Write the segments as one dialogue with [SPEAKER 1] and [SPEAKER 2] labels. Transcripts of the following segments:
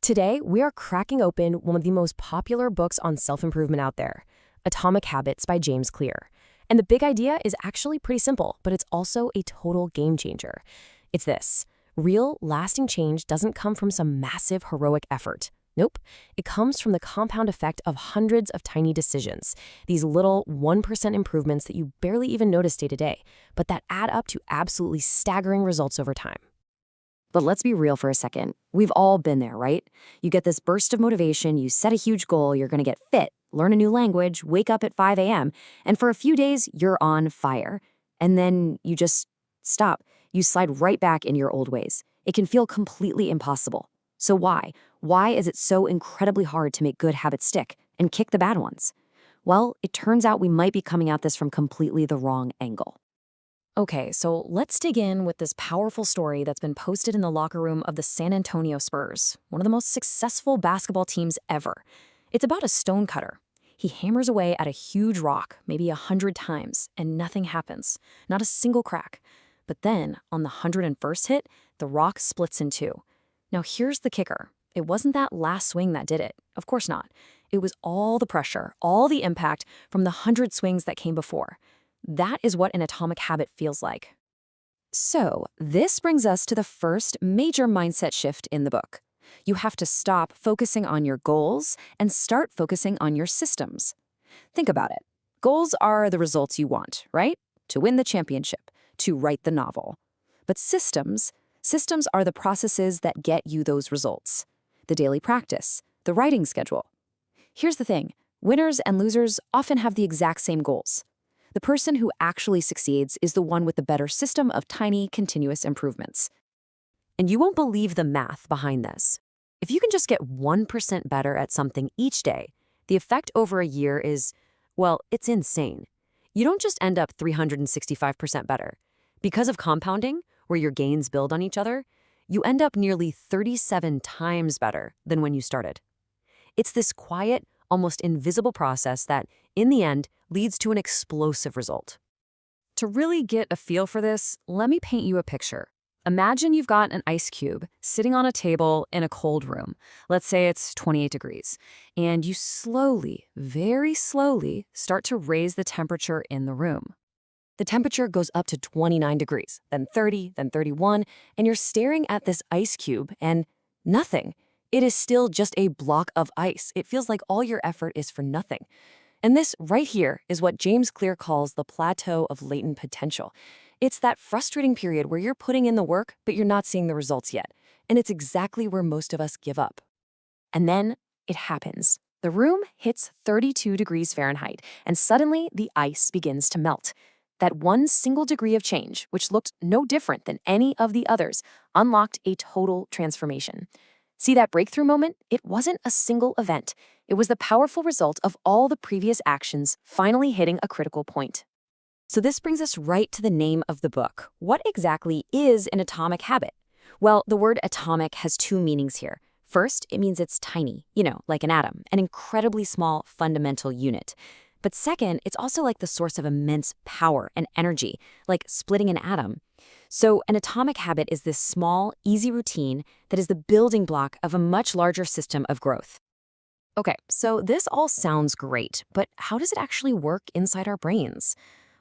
[SPEAKER 1] Today, we are cracking open one of the most popular books on self-improvement out there, Atomic Habits by James Clear. And the big idea is actually pretty simple, but it's also a total game changer. It's this: real, lasting change doesn't come from some massive, heroic effort. Nope. It comes from the compound effect of hundreds of tiny decisions, these little 1% improvements that you barely even notice day to day, but that add up to absolutely staggering results over time.
[SPEAKER 2] But let's be real for a second. We've all been there, right? You get this burst of motivation, you set a huge goal, you're going to get fit, learn a new language, wake up at 5 a.m., and for a few days, you're on fire. And then you just stop. You slide right back into your old ways. It can feel completely impossible. So why? Why is it so incredibly hard to make good habits stick and kick the bad ones? Well, it turns out we might be coming at this from completely the wrong angle.
[SPEAKER 1] Okay, so let's dig in with this powerful story that's been posted in the locker room of the San Antonio Spurs, one of the most successful basketball teams ever. It's about a stonecutter. He hammers away at a huge rock, maybe 100 times, and nothing happens, not a single crack. But then, on the 101st hit, the rock splits in two. Now here's the kicker. It wasn't that last swing that did it. Of course not. It was all the pressure, all the impact from the 100 swings that came before. That is what an atomic habit feels like. So, this brings us to the first major mindset shift in the book. You have to stop focusing on your goals and start focusing on your systems. Think about it. Goals are the results you want, right? To win the championship, to write the novel. But systems are the processes that get you those results. The daily practice, the writing schedule. Here's the thing. Winners and losers often have the exact same goals. The person who actually succeeds is the one with the better system of tiny, continuous improvements. And you won't believe the math behind this. If you can just get 1% better at something each day, the effect over a year is, well, it's insane. You don't just end up 365% better. Because of compounding, where your gains build on each other, you end up nearly 37 times better than when you started. It's this quiet, almost invisible process that, in the end, leads to an explosive result. To really get a feel for this, let me paint you a picture. Imagine you've got an ice cube sitting on a table in a cold room. Let's say it's 28 degrees. And you slowly, very slowly, start to raise the temperature in the room. The temperature goes up to 29 degrees, then 30, then 31, and you're staring at this ice cube and nothing. It is still just a block of ice. It feels like all your effort is for nothing. And this right here is what James Clear calls the plateau of latent potential. It's that frustrating period where you're putting in the work, but you're not seeing the results yet. And it's exactly where most of us give up. And then it happens. The room hits 32 degrees Fahrenheit, and suddenly the ice begins to melt. That one single degree of change, which looked no different than any of the others, unlocked a total transformation. See that breakthrough moment? It wasn't a single event. It was the powerful result of all the previous actions finally hitting a critical point. So this brings us right to the name of the book. What exactly is an atomic habit? Well, the word atomic has two meanings here. First, it means it's tiny, like an atom, an incredibly small fundamental unit. But second, it's also like the source of immense power and energy, like splitting an atom. So an atomic habit is this small, easy routine that is the building block of a much larger system of growth. Okay, so this all sounds great, but how does it actually work inside our brains?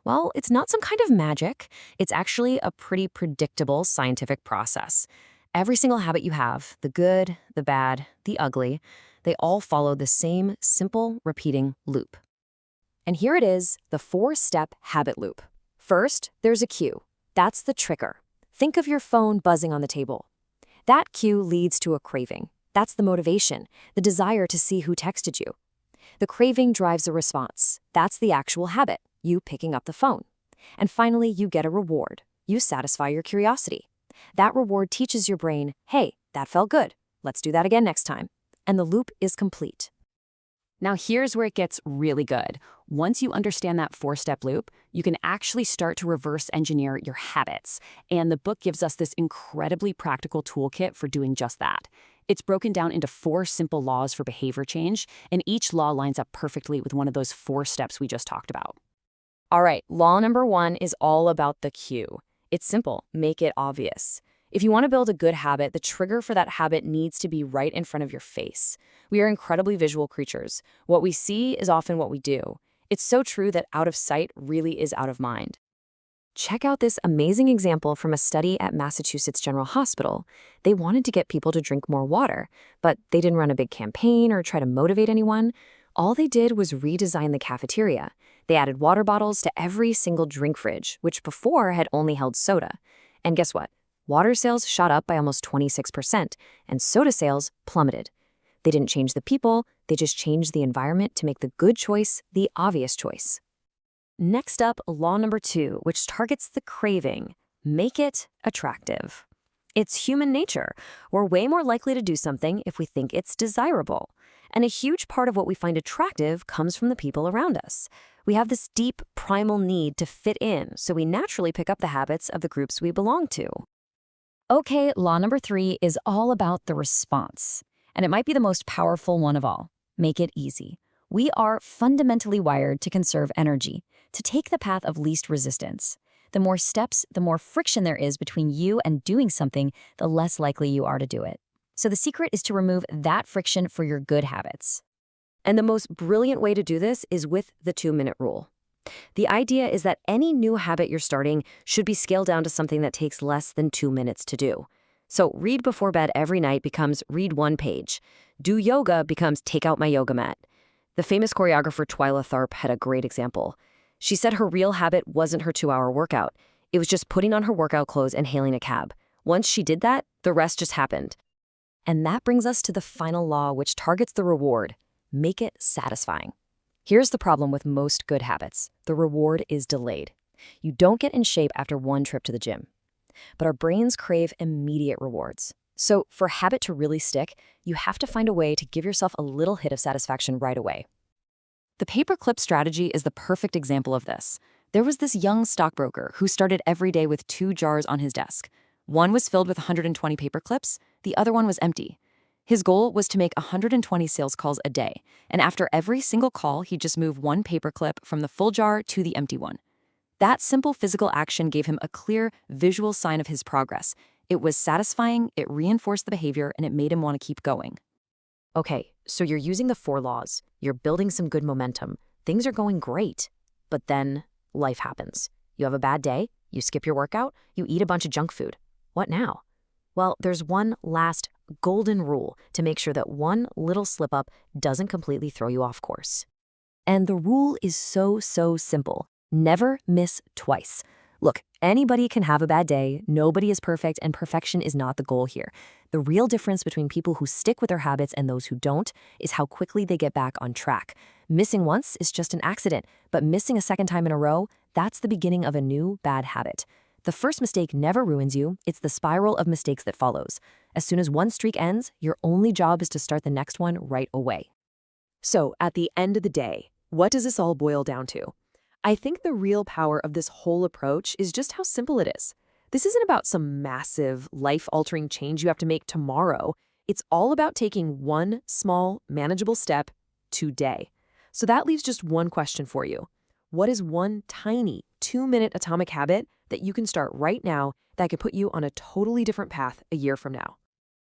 [SPEAKER 1] Well, it's not some kind of magic. It's actually a pretty predictable scientific process. Every single habit you have, the good, the bad, the ugly, they all follow the same simple, repeating loop. And here it is, the 4-step habit loop. First, there's a cue. That's the trigger. Think of your phone buzzing on the table. That cue leads to a craving. That's the motivation, the desire to see who texted you. The craving drives a response. That's the actual habit, you picking up the phone. And finally, you get a reward. You satisfy your curiosity. That reward teaches your brain, hey, that felt good. Let's do that again next time. And the loop is complete. Now here's where it gets really good. Once you understand that 4-step loop, you can actually start to reverse engineer your habits. And the book gives us this incredibly practical toolkit for doing just that. It's broken down into 4 simple laws for behavior change, and each law lines up perfectly with one of those 4 steps we just talked about. All right, law number 1 is all about the cue. It's simple, make it obvious. If you want to build a good habit, the trigger for that habit needs to be right in front of your face. We are incredibly visual creatures. What we see is often what we do. It's so true that out of sight really is out of mind. Check out this amazing example from a study at Massachusetts General Hospital. They wanted to get people to drink more water, but they didn't run a big campaign or try to motivate anyone. All they did was redesign the cafeteria. They added water bottles to every single drink fridge, which before had only held soda. And guess what? Water sales shot up by almost 26%, and soda sales plummeted. They didn't change the people, they just changed the environment to make the good choice the obvious choice. Next up, law number 2, which targets the craving. Make it attractive. It's human nature. We're way more likely to do something if we think it's desirable. And a huge part of what we find attractive comes from the people around us. We have this deep, primal need to fit in, so we naturally pick up the habits of the groups we belong to. Okay, law number 3 is all about the response. And it might be the most powerful one of all. Make it easy. We are fundamentally wired to conserve energy, to take the path of least resistance. The more steps, the more friction there is between you and doing something, the less likely you are to do it. So the secret is to remove that friction for your good habits. And the most brilliant way to do this is with the 2-minute rule. The idea is that any new habit you're starting should be scaled down to something that takes less than 2 minutes to do. So read before bed every night becomes read 1 page. Do yoga becomes take out my yoga mat. The famous choreographer Twyla Tharp had a great example. She said her real habit wasn't her 2-hour workout. It was just putting on her workout clothes and hailing a cab. Once she did that, the rest just happened. And that brings us to the final law, which targets the reward. Make it satisfying. Here's the problem with most good habits. The reward is delayed. You don't get in shape after 1 trip to the gym. But our brains crave immediate rewards. So for a habit to really stick, you have to find a way to give yourself a little hit of satisfaction right away. The paperclip strategy is the perfect example of this. There was this young stockbroker who started every day with 2 jars on his desk. One was filled with 120 paperclips, the other one was empty. His goal was to make 120 sales calls a day, and after every single call, he'd just move 1 paperclip from the full jar to the empty one. That simple physical action gave him a clear, visual sign of his progress. It was satisfying, it reinforced the behavior, and it made him want to keep going. Okay, so you're using the 4 laws. You're building some good momentum. Things are going great. But then life happens. You have a bad day, you skip your workout, you eat a bunch of junk food. What now? Well, there's one last golden rule to make sure that one little slip-up doesn't completely throw you off course. And the rule is so simple. Never miss twice. Look, anybody can have a bad day, nobody is perfect, and perfection is not the goal here. The real difference between people who stick with their habits and those who don't is how quickly they get back on track. Missing once is just an accident, but missing a second time in a row, that's the beginning of a new bad habit. The first mistake never ruins you, it's the spiral of mistakes that follows. As soon as one streak ends, your only job is to start the next one right away. So, at the end of the day, what does this all boil down to? I think the real power of this whole approach is just how simple it is. This isn't about some massive, life-altering change you have to make tomorrow. It's all about taking one small, manageable step today. So that leaves just one question for you. What is one tiny 2-minute atomic habit that you can start right now that could put you on a totally different path a year from now?